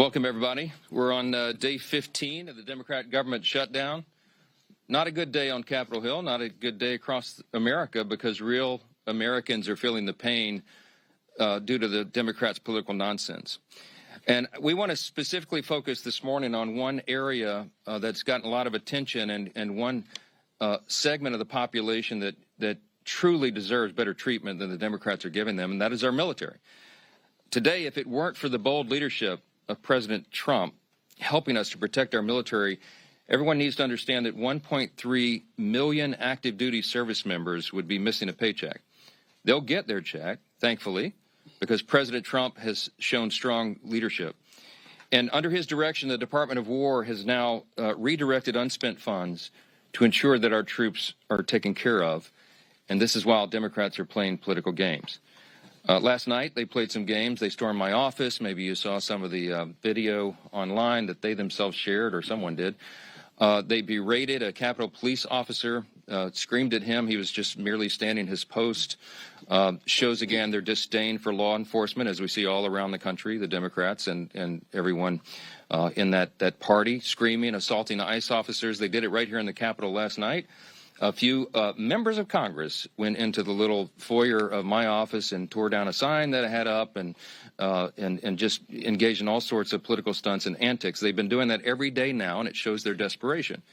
Welcome, everybody. We're on day 15 of the Democrat government shutdown. Not a good day on Capitol Hill, not a good day across America, because real Americans are feeling the pain due to the Democrats' political nonsense. And we want to specifically focus this morning on one area that's gotten a lot of attention and one segment of the population that truly deserves better treatment than the Democrats are giving them, and that is our military. Today, if it weren't for the bold leadership of President Trump helping us to protect our military, everyone needs to understand that 1.3 million active duty service members would be missing a paycheck. They'll get their check, thankfully, because President Trump has shown strong leadership. And under his direction, the Department of War has now redirected unspent funds to ensure that our troops are taken care of. And this is while Democrats are playing political games. Last night, they played some games. They stormed my office. Maybe you saw some of the video online that they themselves shared, or someone did. They berated a Capitol Police officer, screamed at him. He was just merely standing his post. Shows again their disdain for law enforcement, as we see all around the country, the Democrats and everyone in that party screaming, assaulting ICE officers. They did it right here in the Capitol last night. A few members of Congress went into the little foyer of my office and tore down a sign that I had up and just engaged in all sorts of political stunts and antics. They've been doing that every day now, and it shows their desperation.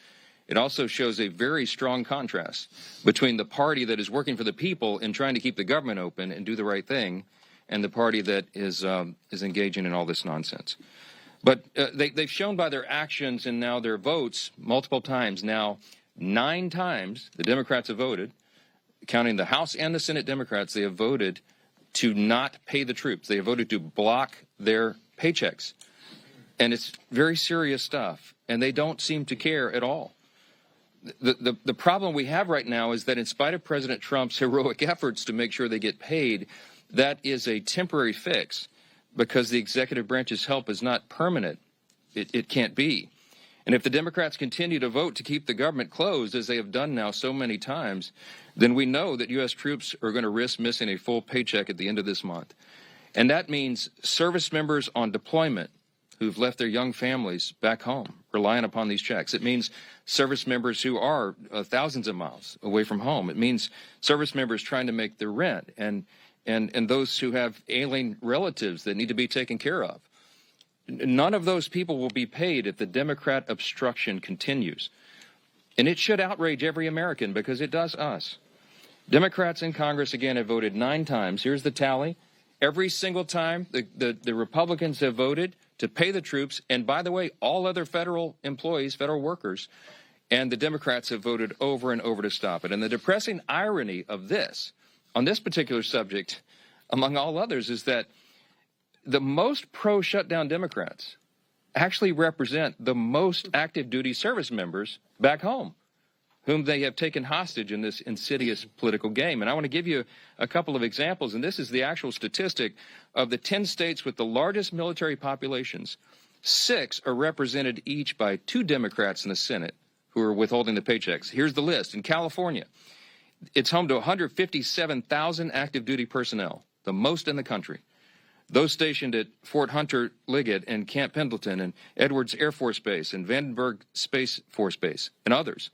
It also shows a very strong contrast between the party that is working for the people and trying to keep the government open and do the right thing, and the party that is engaging in all this nonsense. But they've shown by their actions and now their votes multiple times now. 9 times the Democrats have voted, counting the House and the Senate Democrats, they have voted to not pay the troops. They have voted to block their paychecks. And it's very serious stuff, and they don't seem to care at all. The problem we have right now is that in spite of President Trump's heroic efforts to make sure they get paid, that is a temporary fix because the executive branch's help is not permanent. It can't be. And if the Democrats continue to vote to keep the government closed, as they have done now so many times, then we know that U.S. troops are going to risk missing a full paycheck at the end of this month. And that means service members on deployment who've left their young families back home, relying upon these checks. It means service members who are thousands of miles away from home. It means service members trying to make their rent and those who have ailing relatives that need to be taken care of. None of those people will be paid if the Democrat obstruction continues. And it should outrage every American because it does us. Democrats in Congress, again, have voted 9 times. Here's the tally. Every single time the Republicans have voted to pay the troops, and by the way, all other federal employees, federal workers, and the Democrats have voted over and over to stop it. And the depressing irony of this, on this particular subject, among all others, is that the most pro-shutdown Democrats actually represent the most active duty service members back home, whom they have taken hostage in this insidious political game. And I want to give you a couple of examples, and this is the actual statistic of the 10 states with the largest military populations. 6 are represented each by 2 Democrats in the Senate who are withholding the paychecks. Here's the list. In California, it's home to 157,000 active duty personnel, the most in the country. Those stationed at Fort Hunter Liggett and Camp Pendleton and Edwards Air Force Base and Vandenberg Space Force Base and others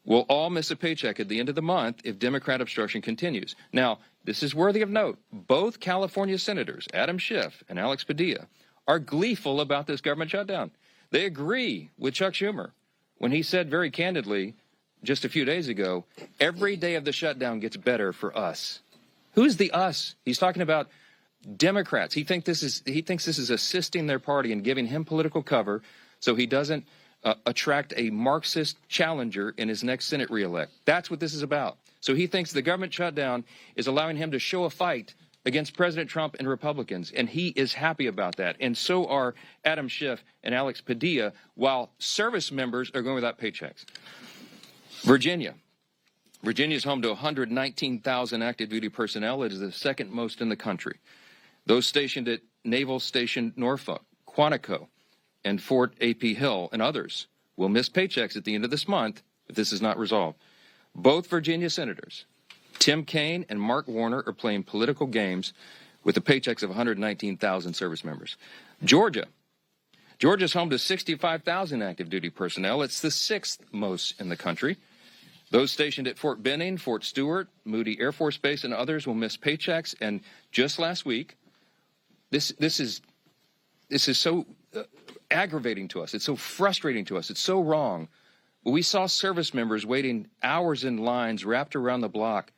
will all miss a paycheck at the end of the month if Democrat obstruction continues. Now, this is worthy of note. Both California senators, Adam Schiff and Alex Padilla, are gleeful about this government shutdown. They agree with Chuck Schumer when he said very candidly just a few days ago, every day of the shutdown gets better for us. Who's the us? He's talking about Democrats. He thinks this is assisting their party and giving him political cover so he doesn't attract a Marxist challenger in his next Senate reelect. That's what this is about. So he thinks the government shutdown is allowing him to show a fight against President Trump and Republicans, and he is happy about that. And so are Adam Schiff and Alex Padilla, while service members are going without paychecks. Virginia is home to 119,000 active duty personnel. It is the second most in the country. Those stationed at Naval Station Norfolk, Quantico, and Fort A.P. Hill, and others will miss paychecks at the end of this month if this is not resolved. Both Virginia senators, Tim Kaine and Mark Warner, are playing political games with the paychecks of 119,000 service members. Georgia Georgia's home to 65,000 active duty personnel. It's the 6th most in the country. Those stationed at Fort Benning, Fort Stewart, Moody Air Force Base, and others will miss paychecks. And just last week, this is so aggravating to us. It's so frustrating to us. It's so wrong. We saw service members waiting hours in lines wrapped around the block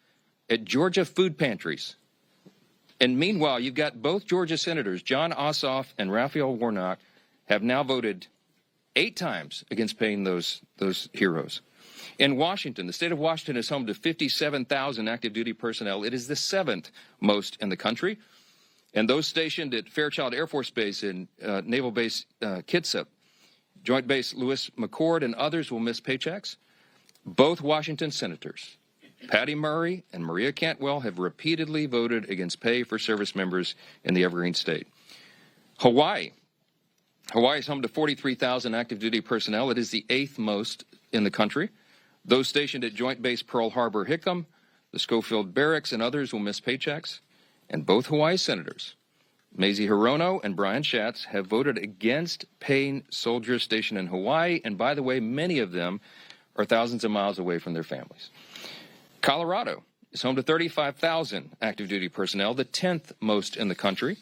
at Georgia food pantries. And meanwhile, you've got both Georgia senators, John Ossoff and Raphael Warnock, have now voted 8 times against paying those heroes. In Washington, the state of Washington is home to 57,000 active duty personnel. It is the 7th most in the country. And those stationed at Fairchild Air Force Base and Naval Base Kitsap, Joint Base Lewis McChord, and others will miss paychecks. Both Washington senators, Patty Murray and Maria Cantwell, have repeatedly voted against pay for service members in the Evergreen State. Hawaii is home to 43,000 active duty personnel. It is the 8th most in the country. Those stationed at Joint Base Pearl Harbor Hickam, the Schofield Barracks, and others will miss paychecks. And both Hawaii senators, Mazie Hirono and Brian Schatz, have voted against paying soldiers stationed in Hawaii. And by the way, many of them are thousands of miles away from their families. Colorado is home to 35,000 active duty personnel, the 10th most in the country.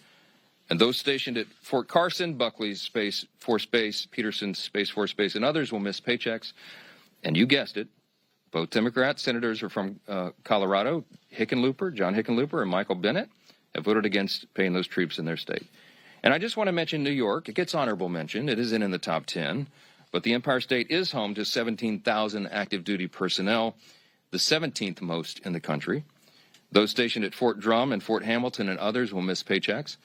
And those stationed at Fort Carson, Buckley's Space Force Base, Peterson's Space Force Base, and others will miss paychecks. And you guessed it, both Democrat senators are from Colorado. John Hickenlooper and Michael Bennet have voted against paying those troops in their state. And I just want to mention New York. It gets honorable mention. It isn't in the top 10. But the Empire State is home to 17,000 active duty personnel, the 17th most in the country. Those stationed at Fort Drum and Fort Hamilton and others will miss paychecks.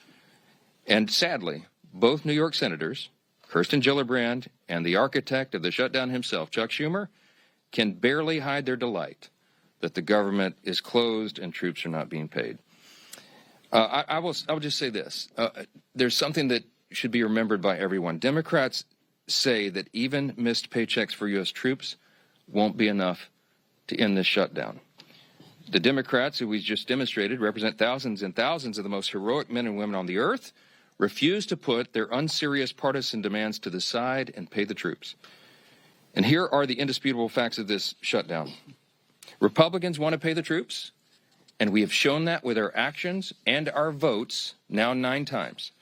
And sadly, both New York senators, Kirsten Gillibrand and the architect of the shutdown himself, Chuck Schumer, can barely hide their delight that the government is closed and troops are not being paid. I will just say this. There's something that should be remembered by everyone. Democrats say that even missed paychecks for U.S. troops won't be enough to end this shutdown. The Democrats, who we just demonstrated, represent thousands and thousands of the most heroic men and women on the earth, refuse to put their unserious partisan demands to the side and pay the troops. And here are the indisputable facts of this shutdown. Republicans want to pay the troops, and we have shown that with our actions and our votes now 9 times.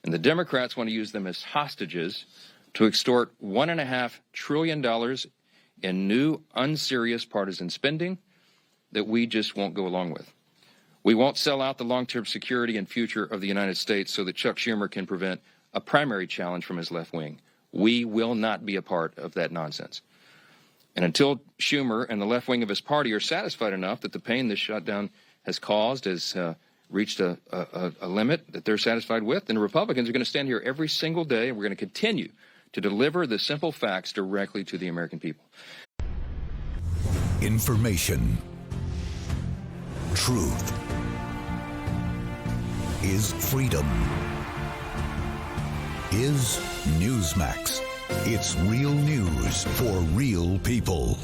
And the Democrats want to use them as hostages to extort $1.5 trillion in new unserious partisan spending that we just won't go along with. We won't sell out the long-term security and future of the United States so that Chuck Schumer can prevent a primary challenge from his left wing. We will not be a part of that nonsense. And until Schumer and the left wing of his party are satisfied enough that the pain this shutdown has caused has reached a limit that they're satisfied with, then the Republicans are going to stand here every single day, and we're going to continue to deliver the simple facts directly to the American people. Information. Truth is freedom. Is Newsmax. It's real news for real people.